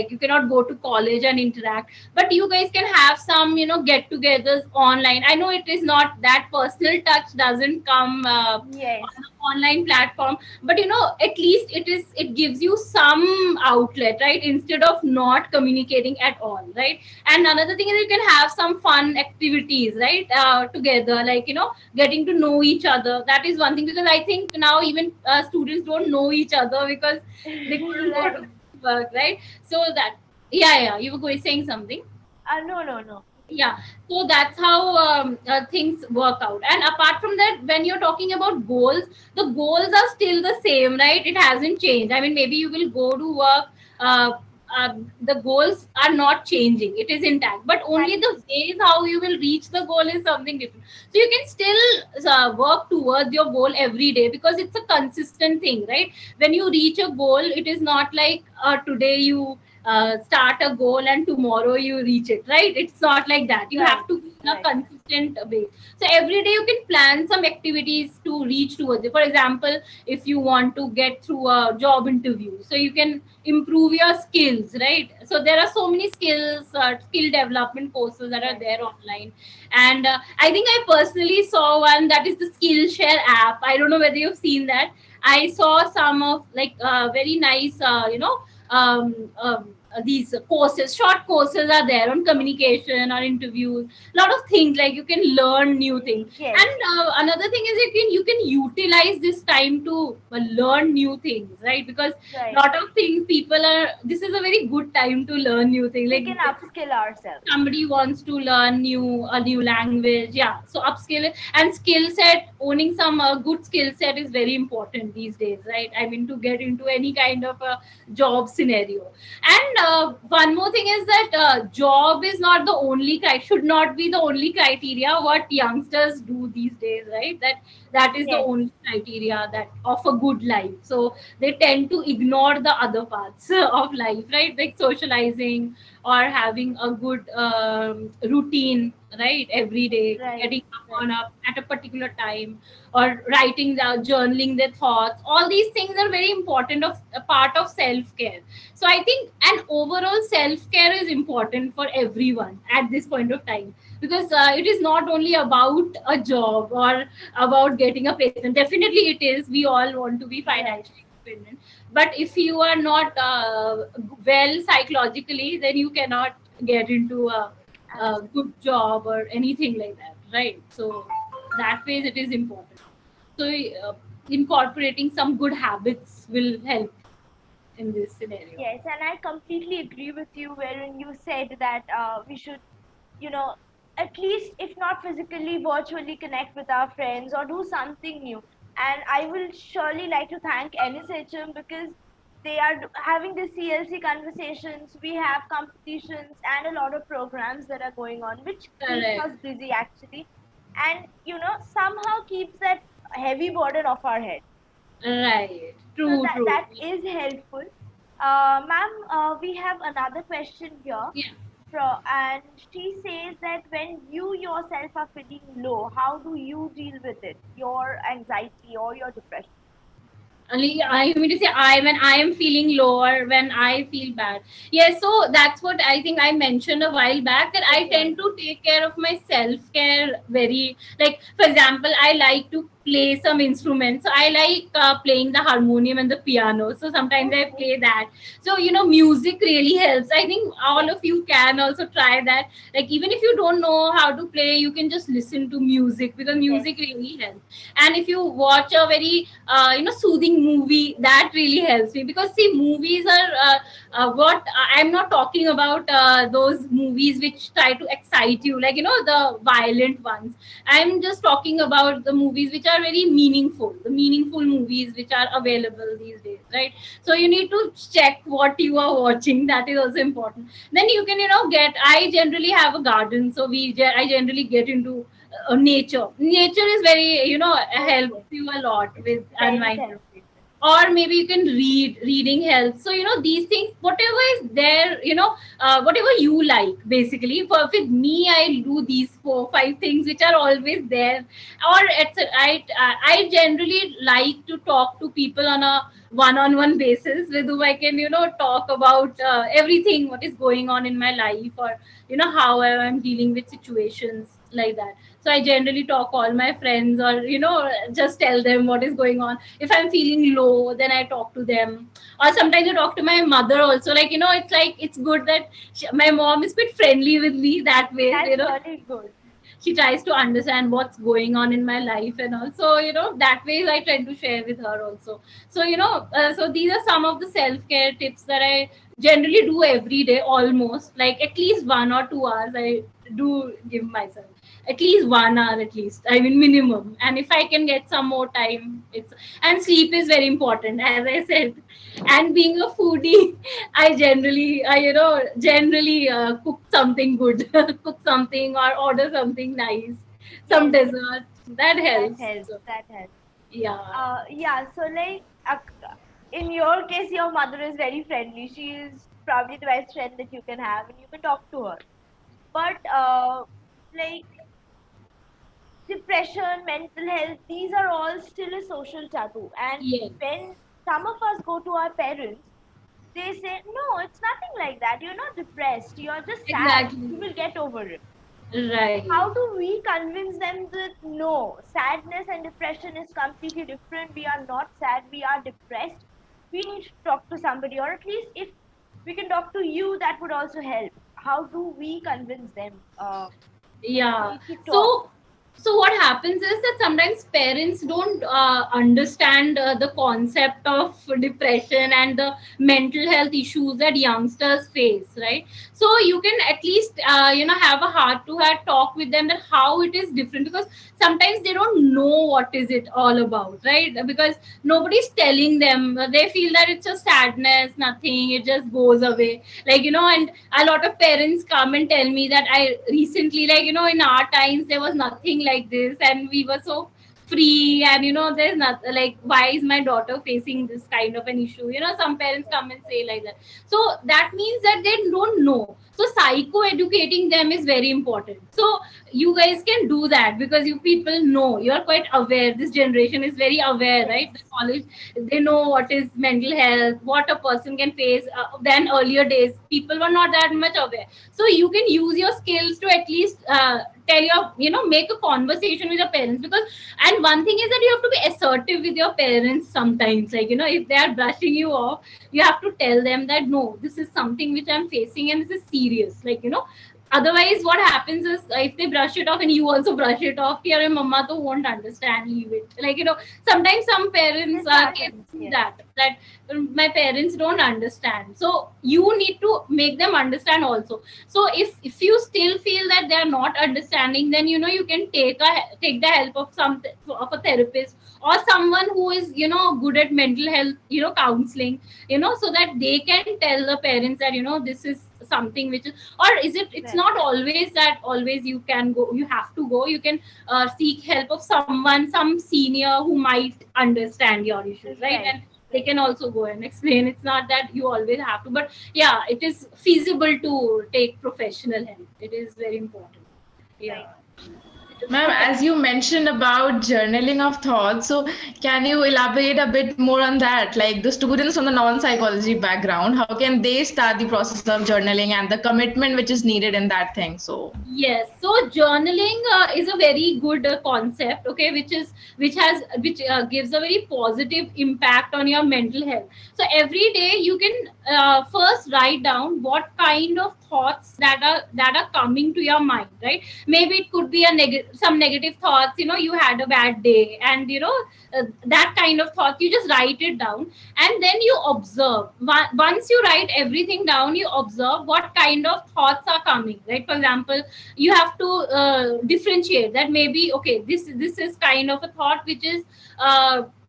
you cannot go to college and interact, but you guys can have some, get-togethers online. I know it is not that personal touch, doesn't come Yes, on the online platform, but at least it gives you some outlet, right, instead of not communicating at all, right? And another thing is, you can have some fun activities, right, together, like, getting to know each other. That is one thing, because I think now even students don't know each other because they couldn't go right. to work, right? So that, yeah, you were going saying something. No, no, no. Yeah, so that's how things work out. And apart from that, when you're talking about goals, the goals are still the same, right? It hasn't changed. I mean, maybe you will go to work, uh, the goals are not changing, it is intact, but only Right. the ways how you will reach the goal is something different. So you can still work towards your goal every day, because it's a consistent thing, right? When you reach a goal, it is not like today you start a goal and tomorrow you reach it, right? It's not like that. You Right. have to be in a Right. consistent way. So every day you can plan some activities to reach towards it. For example, if you want to get through a job interview, so you can improve your skills, right? So there are so many skill development courses that are Right. there online. And I think I personally saw one, that is the Skillshare app. I don't know whether you've seen that. I saw some of, like, very nice, these courses, short courses are there on communication or interviews. A lot of things, like, you can learn new things. Yes. And another thing is, you can utilize this time to learn new things, right? Because Right. lot of things, people are, this is a very good time to learn new things. We Like, can upskill ourselves. somebody wants to learn a new language, yeah, so upskill it. And skill set, owning some good skill set is very important these days, right? I mean, to get into any kind of a job scenario. And one more thing is that job is not the only should not be the only criteria what youngsters do these days, right? That is the Yes. only criteria that of a good life. So they tend to ignore the other parts of life, right? Like socializing, or having a good routine, right, every day, Right. getting up Right. on up at a particular time, or writing down, journaling their thoughts. All these things are very important, of a part of self care. So I think an overall self care is important for everyone at this point of time, because it is not only about a job or about getting a placement. Definitely it is, we all want to be Right. financially independent, but if you are not well psychologically, then you cannot get into a good job or anything like that, right? So that ways it is important. So incorporating some good habits will help in this scenario. Yes, and I completely agree with you wherein you said that we should, you know, at least if not physically, virtually connect with our friends or do something new. And I will surely like to thank NSHM because they are having the CLC conversations. We have competitions and a lot of programs that are going on, which keeps Correct. us busy actually, and somehow keeps that heavy burden off our head. Right. So True, that true. that is helpful. Ma'am, we have another question here, Yeah. and she says that when you yourself are feeling low, how do you deal with it? Your anxiety or your depression? I mean to say, when I am feeling low or when I feel bad. Yes, so that's what I think I mentioned a while back, that I Okay. tend to take care of my self care very, like, for example, I like to play some instruments. So I like playing the harmonium and the piano. So sometimes I Okay. play that. So music really helps. I think all Yes. of you can also try that. Like, even if you don't know how to play, you can just listen to music, because Yes. music really helps. And if you watch a very soothing movie, that really helps me, because see, movies are what I'm not talking about those movies which try to excite you, like the violent ones. I'm just talking about the movies which are very meaningful, the meaningful movies which are available these days, right? So you need to check what you are watching. That is also important. Then you can get, I generally have a garden, so I generally get into nature is very helps Okay. you a lot with Very unwinding. therapeutic. Or maybe you can reading helps. So these things, whatever is there, whatever you like, basically. For with me, I do these 4 5 things which are always there. Or I generally like to talk to people on a one-on-one basis, with whom I can talk about everything what is going on in my life, or how I'm dealing with situations like that. So I generally talk all my friends, or just tell them what is going on. If I'm feeling low, then I talk to them. Or sometimes I talk to my mother also. Like, it's like, it's good that my mom is quite friendly with me that way. That's really good. She tries to understand what's going on in my life, and also that way I tend to share with her also. So so these are some of the self-care tips that I generally do every day, almost, like at least 1 or 2 hours I do give myself, at least 1 hour, at least, I mean, minimum. And if I can get some more time, it's, and sleep is very important, as I said. And being a foodie, I generally, generally cook something good, cook something or order something nice, some Yes. dessert. That That helps. helps. So, That helps. yeah, Yeah. So like, in your case, your mother is very friendly. She is probably the best friend that you can have, and you can talk to her. But like, depression, mental health, these are all still a social taboo. And yes, when some of us go to our parents, they say, no, it's nothing like that. You're not depressed. You're just sad. exactly, You will get over it. right. How do we convince them that no, sadness and depression is completely different? We are not sad. We are depressed. We need to talk to somebody, or at least if we can talk to you, that would also help. How do we convince them? We Yeah. need to talk. So what happens is that sometimes parents don't understand the concept of depression and the mental health issues that youngsters face, right? So you can at least have a heart to heart talk with them, that how it is different, because sometimes they don't know what is it all about, right? Because nobody's telling them. They feel that it's just sadness, nothing, it just goes away, like and a lot of parents come and tell me that I recently, like in our times there was nothing like this, and we were so free, and there's not, like, why is my daughter facing this kind of an issue? Some parents come and say like that. So that means that they don't know. So psycho educating them is very important. So you guys can do that, because you people know, you're quite aware, this generation is very aware, right? The Yes. college, they know what is mental health, what a person can face. Than earlier days, people were not that much aware. So you can use your skills to at least tell your, make a conversation with your parents. Because, and one thing is that you have to be assertive with your parents sometimes, like if they are brushing you off, you have to tell them that no, this is something which I'm facing, and this is serious, like otherwise what happens is, if they brush it off and you also brush it off, your mama to won't understand, leave it, like sometimes some parents This can happens. see Yes. that my parents don't understand. So you need to make them understand also. So if you still feel that they are not understanding, then you can take the help of of a therapist, or someone who is good at mental health, counseling, so that they can tell the parents that this is something which is, or is it, it's Right. not always that always you can go, you have to go, you can seek help of someone, some senior who might understand your issues, right? Right. And they Right. can also go and explain. It's not that you always have to, but yeah, it is feasible to take professional help. It is very important. Right. Yeah. Ma'am, as you mentioned about journaling of thoughts, so can you elaborate a bit more on that? Like the students from the non-psychology background, how can they start the process of journaling and the commitment which is needed in that thing? So, Yes, so journaling is a very good concept, okay, which gives a very positive impact on your mental health. So every day you can first write down what kind of thoughts that are coming to your mind, right? Maybe it could be some negative thoughts. You had a bad day, and that kind of thought. You just write it down, and then you observe. Once you write everything down, you observe what kind of thoughts are coming, right? For example, you have to differentiate that maybe, okay, this is kind of a thought which is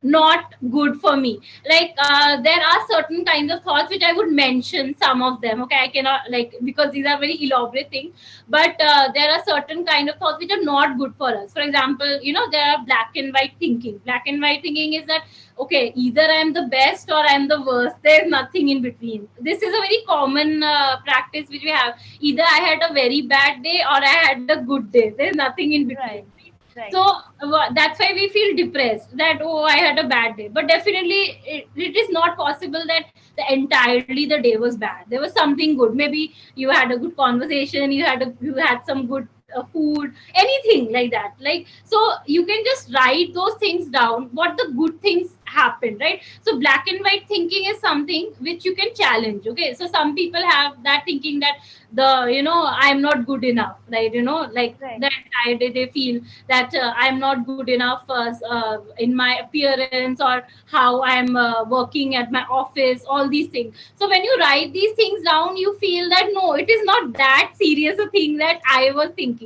not good for me. Like there are certain kinds of thoughts which I would mention some of them, okay? I cannot, like, because these are very elaborate things, but there are certain kind of thoughts which are not good for us. For example, there are black and white thinking. Black and white thinking is that, okay, either I'm the best or I'm the worst. There's nothing in between. This is a very common practice which we have. Either I had a very bad day or I had a good day. There's nothing in between. Right. Right. So that's why we feel depressed, that, oh, I had a bad day. But definitely it is not possible that entirely the day was bad. There was something good. Maybe you had a good conversation, you had some good food, anything like that. Like, so you can just write those things down, what the good things happened, right? So black and white thinking is something which you can challenge, okay? So some people have that thinking that I'm not good enough, right? Like Right. the entire day they feel that I'm not good enough in my appearance, or how I'm working at my office, all these things. So when you write these things down, you feel that no, it is not that serious a thing that I was thinking.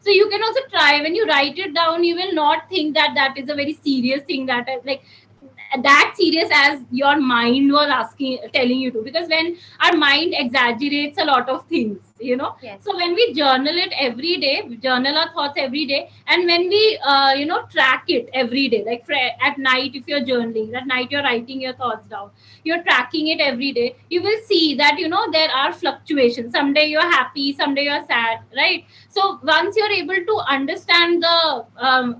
So you can also try, when you write it down, you will not think that that is a very serious thing, that like that serious as your mind was telling you to, because when our mind exaggerates a lot of things. Yes. So when we journal it every day, we journal our thoughts every day, and when we track it every day, like at night, if you're journaling at night, you're writing your thoughts down, you're tracking it every day, you will see that there are fluctuations. Someday you're happy, someday you're sad, right? So once you're able to understand the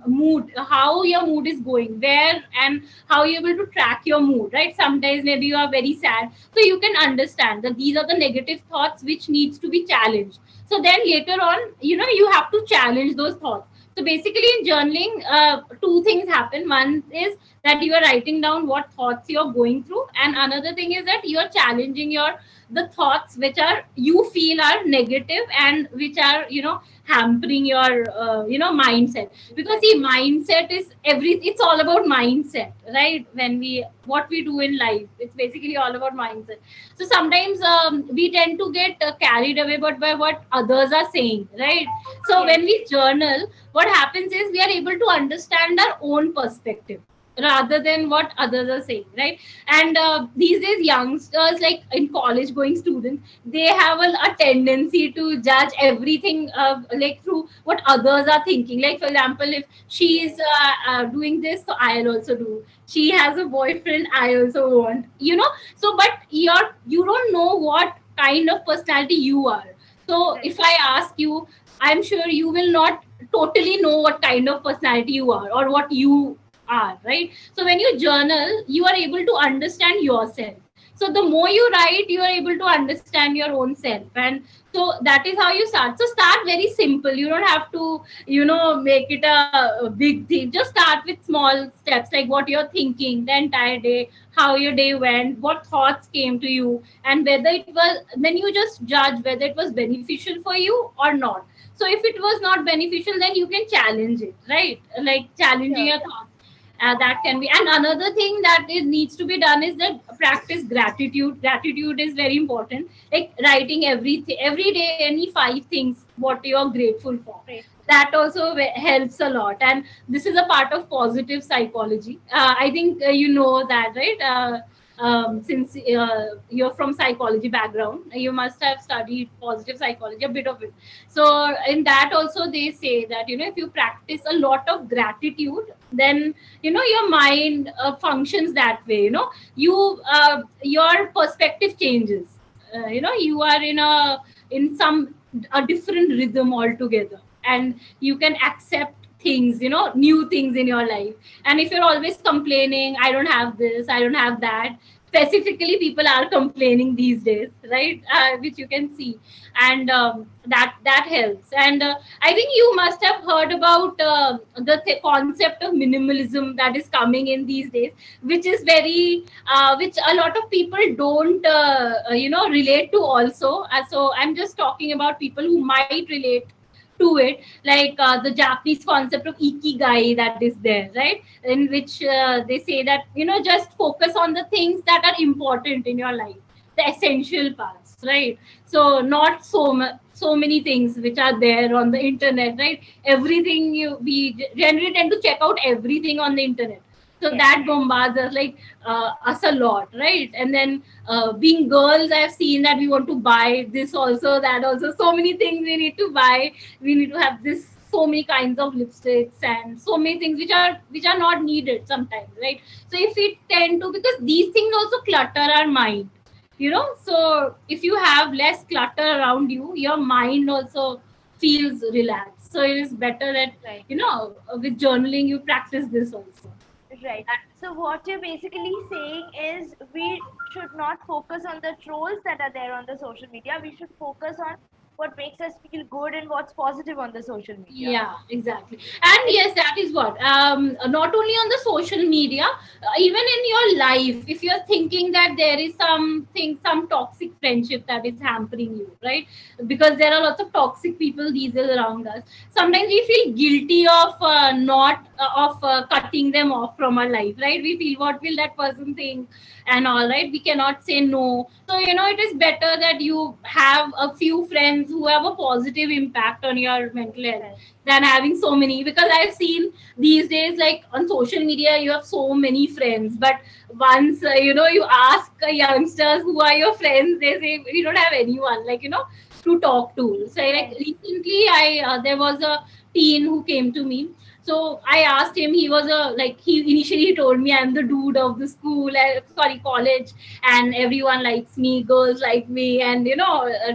mood, how your mood is going, where and how you're able to track your mood, right? Some days maybe you are very sad, so you can understand that these are the negative thoughts which needs to be challenged. So then later on, you have to challenge those thoughts. So basically in journaling, two things happen. One is that you are writing down what thoughts you're going through, and another thing is that you are challenging the thoughts which are you feel are negative, and which are hampering your mindset. Because see, mindset is it's all about mindset, right? What we do in life, it's basically all about mindset. So sometimes we tend to get carried away by what others are saying, right? So Yes. when we journal, what happens is we are able to understand our own perspective rather than what others are saying, right? And these days youngsters, like in college going students, they have a tendency to judge everything like through what others are thinking. Like, for example, if she is doing this, so I'll also do. She has a boyfriend, I also want. So but you don't know what kind of personality you are. So Right. if I ask you, I'm sure you will not totally know what kind of personality you are, or what you are, right? So when you journal, you are able to understand yourself. So the more you write, you are able to understand your own self. And so that is how you start. So start very simple. You don't have to make it a big thing. Just start with small steps, like what you're thinking the entire day, how your day went, what thoughts came to you, and whether it was, then you just judge whether it was beneficial for you or not. So if it was not beneficial, then you can challenge it, right? Like challenging Sure. your thoughts. That can be. And another thing that needs to be done is that practice gratitude. Gratitude is very important. Like writing every day, any 5 things what you are grateful for. Great. That also helps a lot. And this is a part of positive psychology. I think you know that, right? Since you're from psychology background, you must have studied positive psychology, a bit of it. So in that also they say that if you practice a lot of gratitude, then your mind functions that way. Your perspective changes. You are in a different rhythm altogether. and you can accept things, new things in your life. And if you're always complaining, I don't have this, I don't have that, specifically people are complaining these days, right? Which you can see. And that helps. And I think you must have heard about the concept of minimalism that is coming in these days, which is very which a lot of people don't relate to also. So I'm just talking about people who might relate to it, like the Japanese concept of ikigai that is there, right? In which they say that, just focus on the things that are important in your life, the essential parts, right? So not so many things which are there on the internet, right? Everything we generally tend to check out everything on the internet. So that bombards us, like us a lot, right? And then being girls, I've seen that we want to buy this also, that also, so many things we need to buy. We need to have this, so many kinds of lipsticks and so many things which are not needed sometimes, right? So if we tend to, because these things also clutter our mind, so if you have less clutter around you, your mind also feels relaxed. So it is better that, with journaling you practice this also. Right. So what you're basically saying is we should not focus on the trolls that are there on the social media. We should focus on what makes us feel good and what's positive on the social media. Yeah, exactly. And yes, that is what, not only on the social media, even in your life, if you're thinking that there is some toxic friendship that is hampering you, right? Because there are lots of toxic people these days around us. Sometimes we feel guilty of not of cutting them off from our life, right? We feel, what will that person think and all, right? We cannot say no. So it is better that you have a few friends who have a positive impact on your mental health than having so many. Because I've seen these days, like on social media, you have so many friends, but once you ask youngsters who are your friends, they say we don't have anyone, like, to talk to. So like recently, I there was a teen who came to me. So I asked him, he was he initially told me, I'm the dude of the school, college, and everyone likes me, girls like me, and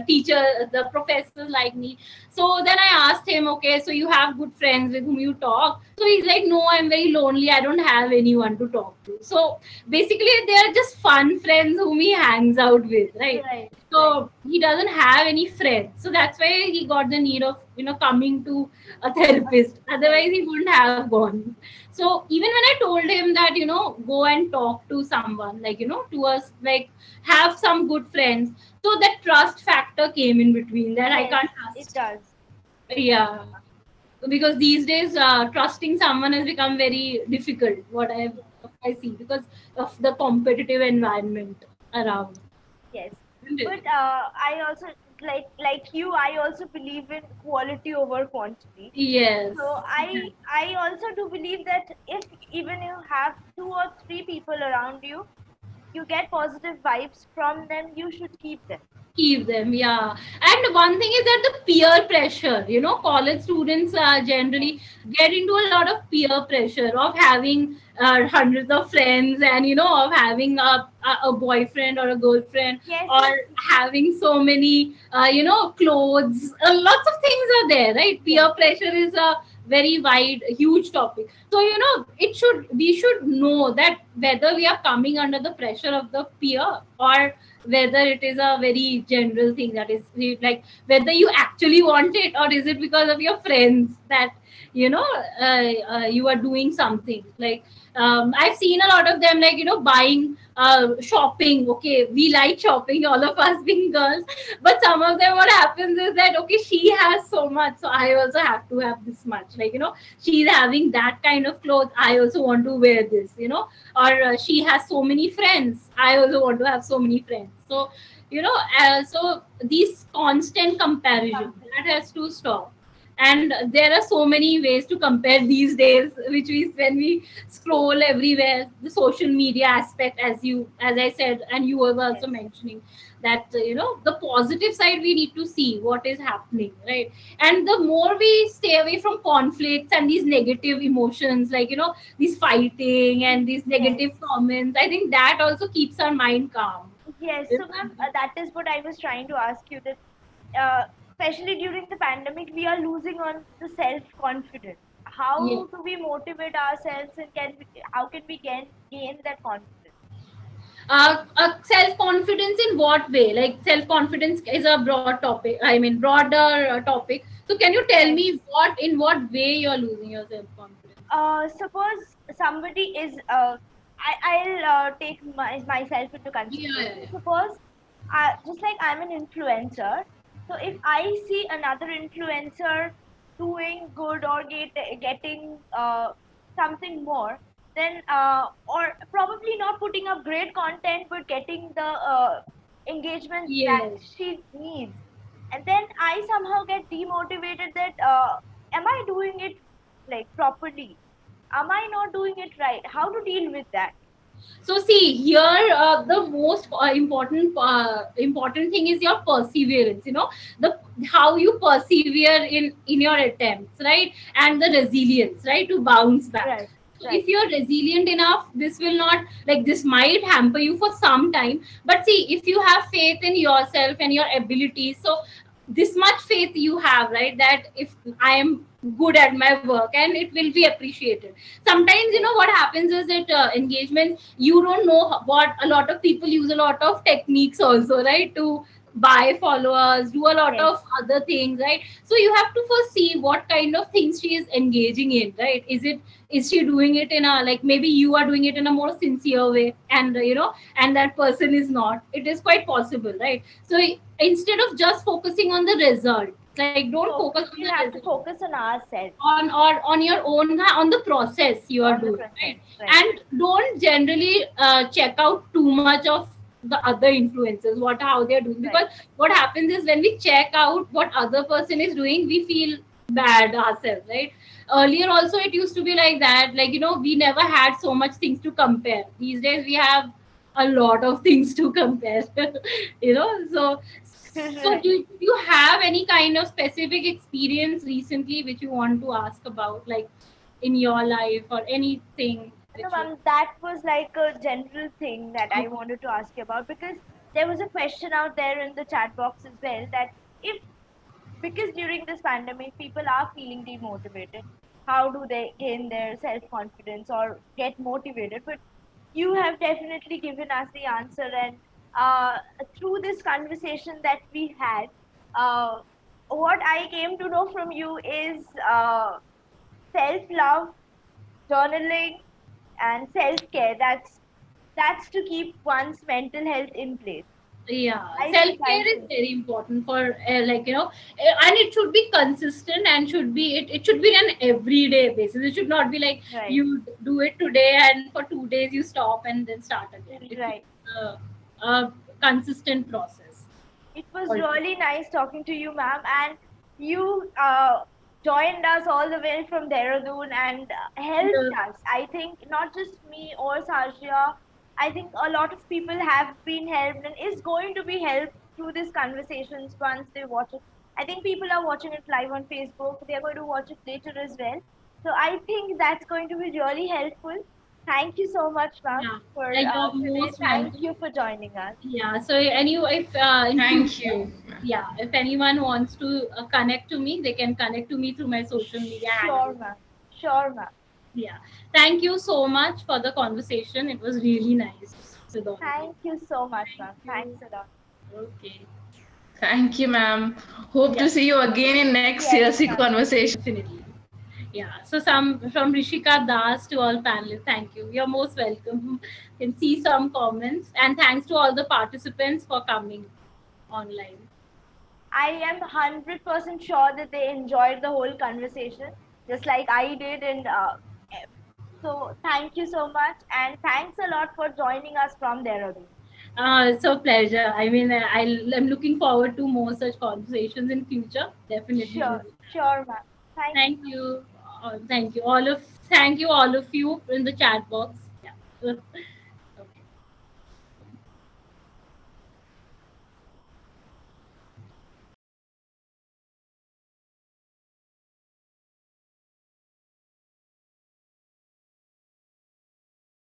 teacher, the professors like me. So then I asked him, okay, so you have good friends with whom you talk? So he's like, no, I'm very lonely, I don't have anyone to talk to. So basically they're just fun friends whom he hangs out with, right? So he doesn't have any friends. So that's why he got the need of, coming to a therapist. Otherwise, he wouldn't have gone. So even when I told him that, go and talk to someone, like, to us, like, have some good friends. So that trust factor came in between, that I can't trust. It does. Yeah. Because these days, trusting someone has become very difficult, what I see, because of the competitive environment around. Yes. Isn't it? But I also, like you, I also believe in quality over quantity. Yes. So I also do believe that if even you have 2 or 3 people around you, you get positive vibes from them, you should keep them. Keep them, yeah. And one thing is that the peer pressure, college students generally get into a lot of peer pressure of having hundreds of friends, and of having a boyfriend or a girlfriend, Yes. or having so many clothes. Lots of things are there, right? Peer pressure is a very wide, huge topic. So we should know that whether we are coming under the pressure of the peer, or whether it is a very general thing, that is like whether you actually want it, or is it because of your friends that you are doing something. Like I've seen a lot of them, like buying, shopping. Okay, we like shopping, all of us being girls, but some of them, what happens is that, okay, she has so much, so I also have to have this much. Like she's having that kind of clothes, I also want to wear this. Or she has so many friends, I also want to have so many friends. So so these constant comparison, that has to stop. And there are so many ways to compare these days, which when we scroll everywhere, the social media aspect, as I said, and you were also mentioning that the positive side, we need to see what is happening, right? And the more we stay away from conflicts and these negative emotions, like these fighting and these negative comments, I think that also keeps our mind calm. Yes. So ma'am, that is what I was trying to ask you, that especially during the pandemic, we are losing on the self-confidence. Yeah. How do we motivate ourselves, and how can we gain that confidence? Self confidence in what way? Like self confidence is a broad topic. I mean, broader topic. So, can you tell Yes. me what way you're losing your self confidence? Suppose somebody is I'll take myself into Yeah, yeah, consideration. yeah. Suppose just like I'm an influencer, so if I see another influencer doing good or getting something more, then or probably not putting up great content but getting the engagement that Yes. she needs, and then I somehow get demotivated that am I doing it like properly? Am I not doing it right? How to deal with that? So see here, the most important thing is your perseverance. You know, the how you persevere in your attempts, right, and the resilience, right, to bounce back. Right, So right, if you're resilient enough, this will not, like, this might hamper you for some time, but see, if you have faith in yourself and your abilities, so this much faith you have, right, that if I am good at my work, and it will be appreciated. Sometimes, you right. know, what happens is that engagement, you don't know what, a lot of people use a lot of techniques also, right, to buy followers, do a lot Yes, of other things, right? So you have to first see what kind of things she is engaging in, right? Is she doing it in a, like, maybe you are doing it in a more sincere way, and and that person is not. It is quite possible, right? So instead of just focusing on the result, like, don't focus on we the have to result, focus on ourselves, on, or on your own, on the process you are on the doing, process. right? Right, And don't generally check out too much of the other influencers, what, how they're doing, right, because what happens is when we check out what other person is doing, we feel bad ourselves, right? Earlier also it used to be like that, like, we never had so much things to compare. These days we have a lot of things to compare. So right. do you have any kind of specific experience recently which you want to ask about, like, in your life, or anything No, which you... ma'am, that was like a general thing that I Okay. wanted to ask you about, because there was a question out there in the chat box as well that if, because during this pandemic people are feeling demotivated, how do they gain their self confidence or get motivated? But you have definitely given us the answer, and uh, through this conversation that we had, uh, what I came to know from you is self love, journaling, and self care. That's to keep one's mental health in place. Yeah, I self think I care is should. very important for, like, and it should be consistent, and it should be an everyday basis. It should not be like Right, you do it today and for 2 days you stop and then start again. It should right. be a consistent process. It was Altogether. really nice talking to you, ma'am. And you joined us all the way from Dehradun and helped Yeah. us. I think not just me or Sasha, I think a lot of people have been helped and is going to be helped through these conversations once they watch it. I think people are watching it live on Facebook. They are going to watch it later as well. So I think that's going to be really helpful. Thank you so much, ma'am, Yeah, for like, you're today. most Thank you welcome. for joining us. Yeah. So, if in Thank future, you. yeah, if anyone wants to connect to me, they can connect to me through my social media Sure, handles. ma'am. Sure, ma'am. Yeah. Thank you so much for the conversation. It was really nice with all of you. Thank you so much, Thank ma'am. you. Thanks a lot. Okay. Thank you, ma'am. Hope Yeah, to see you again in next Yes, CLC ma'am. conversation. definitely. Yeah. So, some from Rishika Das to all panelists, thank you. You're most welcome. You can see some comments, and thanks to all the participants for coming online. I am 100% sure that they enjoyed the whole conversation, just like I did. And so, thank you so much. And thanks a lot for joining us from Dehradun. It's a pleasure. I mean, I'm looking forward to more such conversations in future. Definitely. We Sure, will. sure, ma'am. Thank you. Thank you. Thank you all of you in the chat box. Yeah.